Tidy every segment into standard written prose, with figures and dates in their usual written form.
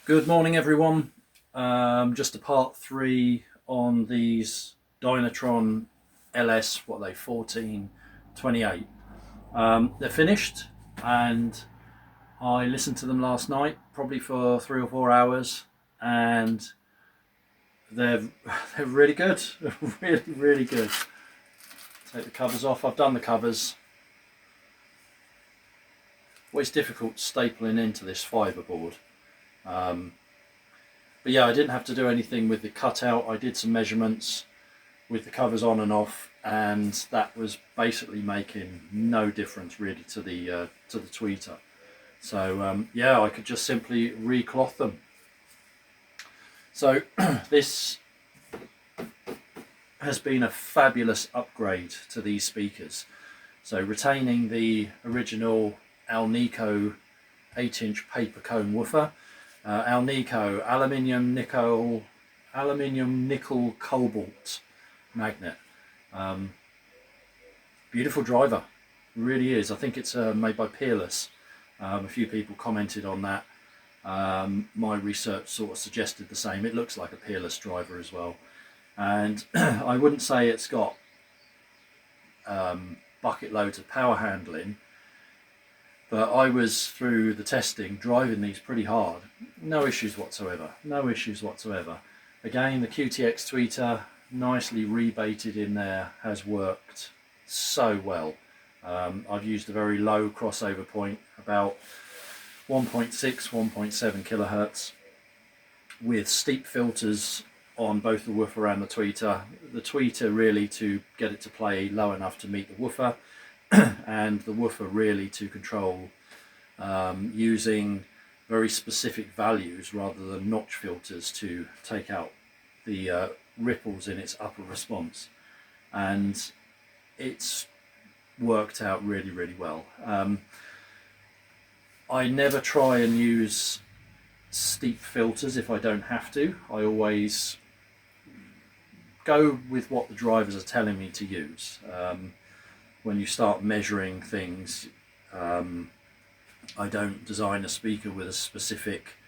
Good morning, everyone. Just a part 3 on these DYNATRON LS, what are they, 1428. They're finished, and I listened to them last night, probably for 3 or 4 hours, and they're really good. Really good. Take the covers off. I've done the covers. Always difficult stapling into this fiberboard. But yeah, I didn't have to do anything with the cutout. I did some measurements with the covers on and off, and that was basically making no difference really to the tweeter. So yeah, I could just simply recloth them. So this has been a fabulous upgrade to these speakers. So retaining the original Alnico 8-inch paper cone woofer. Alnico aluminium nickel cobalt magnet. Beautiful driver, really is. I think it's made by Peerless. A few people commented on that. My research sort of suggested the same. It looks like a Peerless driver as well, and I wouldn't say it's got bucket loads of power handling, but I was through the testing driving these pretty hard. No issues whatsoever. No issues whatsoever. Again, the QTX tweeter, nicely rebaited in there, has worked so well. I've used a very low crossover point, about 1.6, 1.7 kilohertz, with steep filters on both the woofer and the tweeter. The tweeter really to get it to play low enough to meet the woofer, and the woofer really to control using very specific values rather than notch filters to take out the ripples in its upper response, and it's worked out really well. I never try and use steep filters if I don't have to. I always go with what the drivers are telling me to use. When you start measuring things, I don't design a speaker with a specific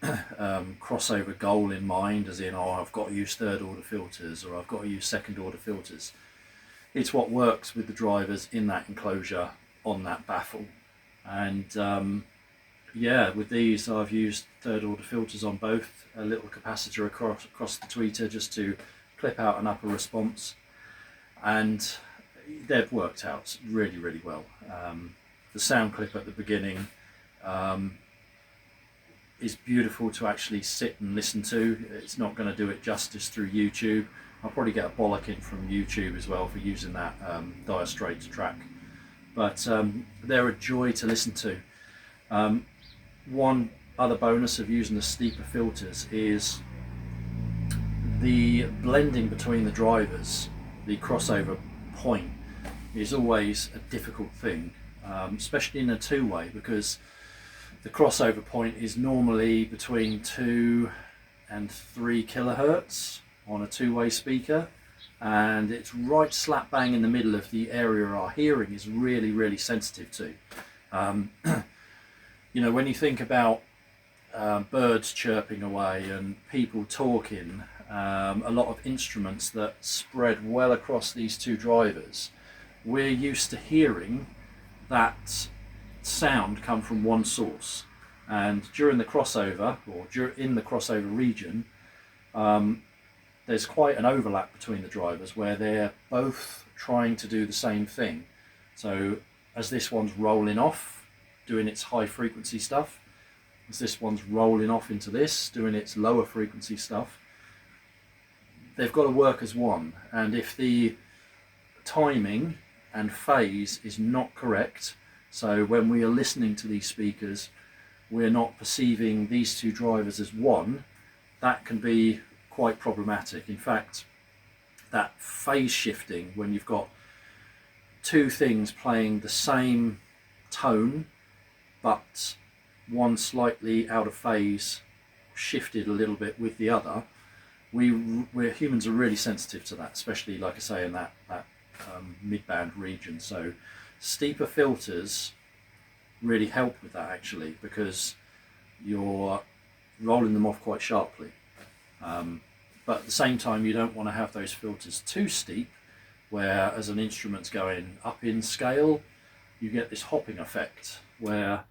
crossover goal in mind, as in, oh, I've got to use third order filters or I've got to use second order filters. It's what works with the drivers in that enclosure on that baffle. And yeah, with these I've used third order filters on both, a little capacitor across the tweeter just to clip out an upper response, and they've worked out really well. The sound clip at the beginning is beautiful to actually sit and listen to. It's not going to do it justice through YouTube. I'll probably get a bollocking from YouTube as well for using that Dire Straits track, but they're a joy to listen to. One other bonus of using the steeper filters is the blending between the drivers. The crossover point is always a difficult thing, especially in a two-way, because the crossover point is normally between 2 and 3 kilohertz on a two-way speaker, and it's right slap bang in the middle of the area our hearing is really sensitive to. You know, when you think about birds chirping away and people talking, a lot of instruments that spread well across these two drivers, we're used to hearing that sound come from one source, and during the crossover, or in the crossover region, there's quite an overlap between the drivers where they're both trying to do the same thing. So as this one's rolling off doing its high frequency stuff, as this one's rolling off into this doing its lower frequency stuff, they've got to work as one. And if the timing and phase is not correct, so when we are listening to these speakers we're not perceiving these two drivers as one, that can be quite problematic. In fact, that phase shifting, when you've got two things playing the same tone but one slightly out of phase, shifted a little bit with the other, we're humans are really sensitive to that, especially, like I say, in that mid-band region. So steeper filters really help with that, actually, because you're rolling them off quite sharply. But at the same time, you don't want to have those filters too steep, where as an instrument's going up in scale, you get this hopping effect where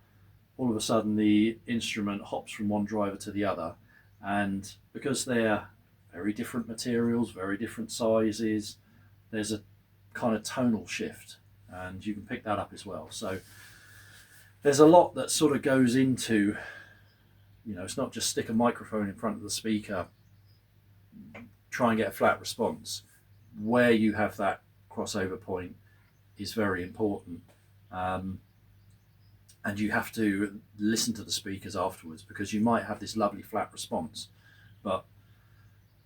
all of a sudden the instrument hops from one driver to the other, and because they're very different materials, very different sizes, there's a kind of tonal shift, and you can pick that up as well. So there's a lot that sort of goes into, you know, it's not just stick a microphone in front of the speaker, try and get a flat response. Where you have that crossover point is very important. And you have to listen to the speakers afterwards, because you might have this lovely flat response, but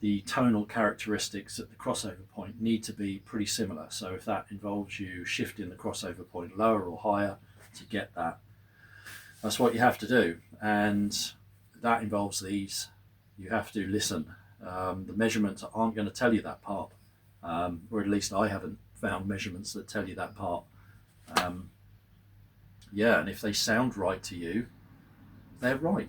the tonal characteristics at the crossover point need to be pretty similar. So if that involves you shifting the crossover point lower or higher to get that, that's what you have to do. And that involves these. You have to listen. The measurements aren't going to tell you that part, or at least I haven't found measurements that tell you that part. Yeah, and if they sound right to you, they're right.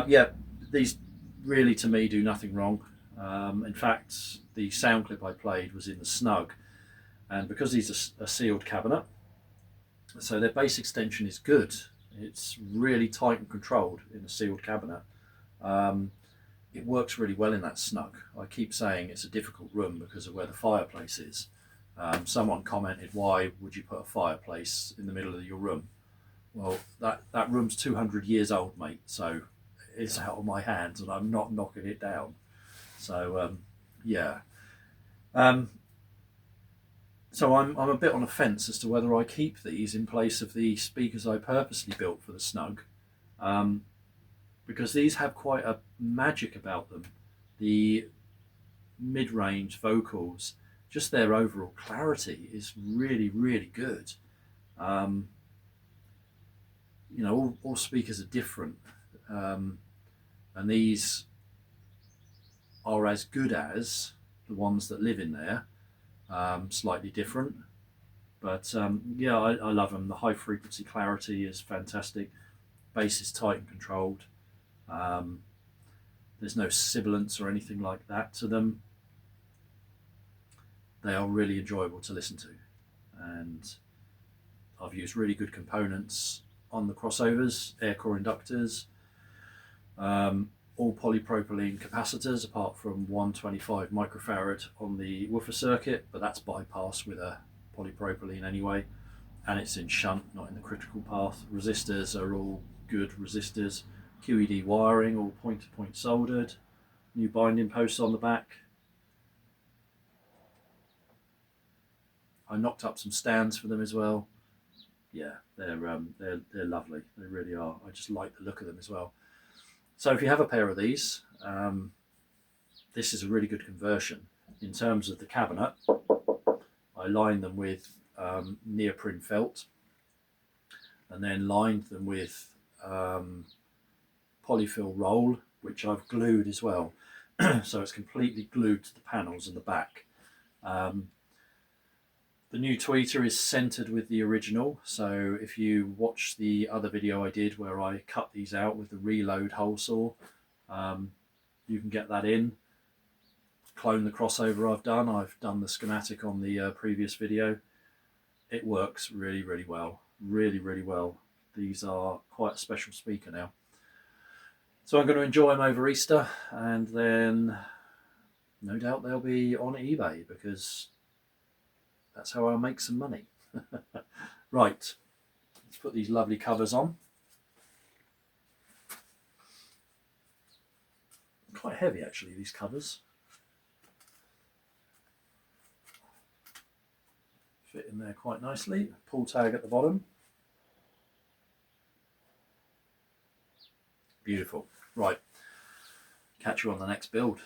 Yeah, these really to me do nothing wrong. In fact, the sound clip I played was in the snug, and because these are a sealed cabinet, so their bass extension is good. It's really tight and controlled in a sealed cabinet. It works really well in that snug. I keep saying it's a difficult room because of where the fireplace is. Someone commented, why would you put a fireplace in the middle of your room? Well, that room's 200 years old, mate, so it's out of my hands and I'm not knocking it down. So yeah. So I'm a bit on a fence as to whether I keep these in place of the speakers I purposely built for the snug, because these have quite a magic about them. The mid-range vocals, just their overall clarity is really, really good. You know, all speakers are different, and these are as good as the ones that live in there, slightly different. But yeah, I love them. The high frequency clarity is fantastic. Bass is tight and controlled. There's no sibilance or anything like that to them. They are really enjoyable to listen to, and I've used really good components on the crossovers, air core inductors, all polypropylene capacitors apart from 125 microfarad on the woofer circuit, but that's bypassed with a polypropylene anyway, and it's in shunt, not in the critical path. Resistors are all good resistors. QED wiring, all point-to-point soldered. New binding posts on the back. I knocked up some stands for them as well. Yeah, they're lovely. They really are. I just like the look of them as well. So if you have a pair of these, this is a really good conversion. In terms of the cabinet, I lined them with neoprene felt, and then lined them with polyfill roll, which I've glued as well. So it's completely glued to the panels and the back. The new tweeter is centered with the original, so if you watch the other video I did where I cut these out with the reload hole saw, you can get that in. Clone the crossover I've done the schematic on the previous video. It works really, really well. Really, really well. These are quite a special speaker now. So I'm going to enjoy them over Easter, and then no doubt they'll be on eBay, because that's how I'll make some money. Right, let's put these lovely covers on. Quite heavy actually, these covers. Fit in there quite nicely. Pull tag at the bottom. Beautiful. Right, catch you on the next build.